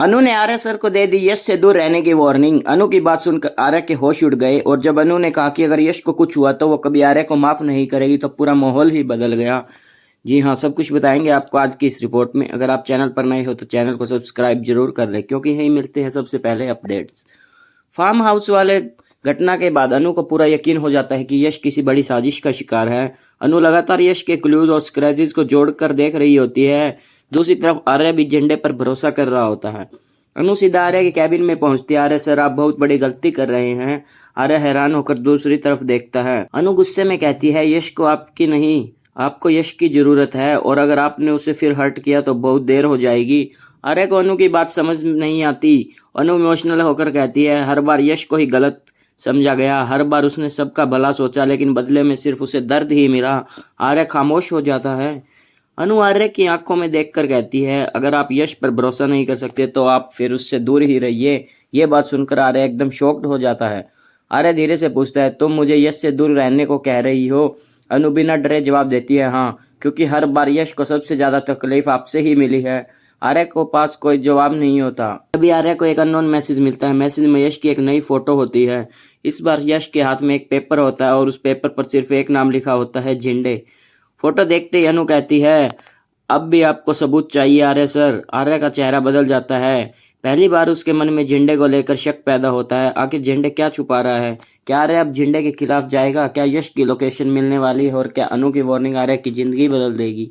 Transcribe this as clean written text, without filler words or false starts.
अनु ने आर्य सर को दे दी यश से दूर रहने की वार्निंग। अनु की बात सुनकर आर्य के होश उड़ गए और जब अनु ने कहा कि अगर यश को कुछ हुआ तो वो कभी आर्य को माफ नहीं करेगी तो पूरा माहौल ही बदल गया। जी हाँ, सब कुछ बताएंगे आपको आज की इस रिपोर्ट में। अगर आप चैनल पर नए हो तो चैनल को सब्सक्राइब जरूर कर लें क्योंकि यही मिलते हैं सबसे पहले अपडेट्स। फार्म हाउस वाले घटना के बाद अनु को पूरा यकीन हो जाता है कि यश किसी बड़ी साजिश का शिकार है। अनु लगातार यश के क्लूज और स्क्रैचेस को जोड़कर देख रही होती है। दूसरी तरफ आर्य भी झंडे पर भरोसा कर रहा होता है। अनु सीधा आर्य के कैबिन में पहुंचती है। आर्य सर, आप बहुत बड़ी गलती कर रहे हैं। आर्य हैरान होकर दूसरी तरफ देखता है। अनु गुस्से में कहती है, यश को आपकी नहीं, आपको यश की जरूरत है और अगर आपने उसे फिर हर्ट किया तो बहुत देर हो जाएगी। आर्य को अनु की बात समझ नहीं आती। अनु इमोशनल होकर कहती है, हर बार यश को ही गलत समझा गया, हर बार उसने सबका भला सोचा लेकिन बदले में सिर्फ उसे दर्द ही मिला। आर्य खामोश हो जाता है। अनु आर्य की आंखों में देखकर कहती है, अगर आप यश पर भरोसा नहीं कर सकते तो आप फिर उससे दूर ही रहिए। ये बात सुनकर आर्य एकदम शॉक्ड हो जाता है। आर्य धीरे से पूछता है, तुम मुझे यश से दूर रहने को कह रही हो? अनु बिना डरे जवाब देती है, हाँ, क्योंकि हर बार यश को सबसे ज्यादा तकलीफ आपसे ही मिली है। आर्य को पास कोई जवाब नहीं होता। तभी आर्य को एक अननोन मैसेज मिलता है। मैसेज में यश की एक नई फोटो होती है। इस बार यश के हाथ में एक पेपर होता है और उस पेपर पर सिर्फ एक नाम लिखा होता है, झिंडे। फोटो देखते ही अनु कहती है, अब भी आपको सबूत चाहिए आर्य सर। आर्य का चेहरा बदल जाता है। पहली बार उसके मन में झंडे को लेकर शक पैदा होता है। आखिर झंडे क्या छुपा रहा है? क्या आर्य अब झंडे के खिलाफ जाएगा? क्या यश की लोकेशन मिलने वाली है? और क्या अनु की वार्निंग आर्य की जिंदगी बदल देगी?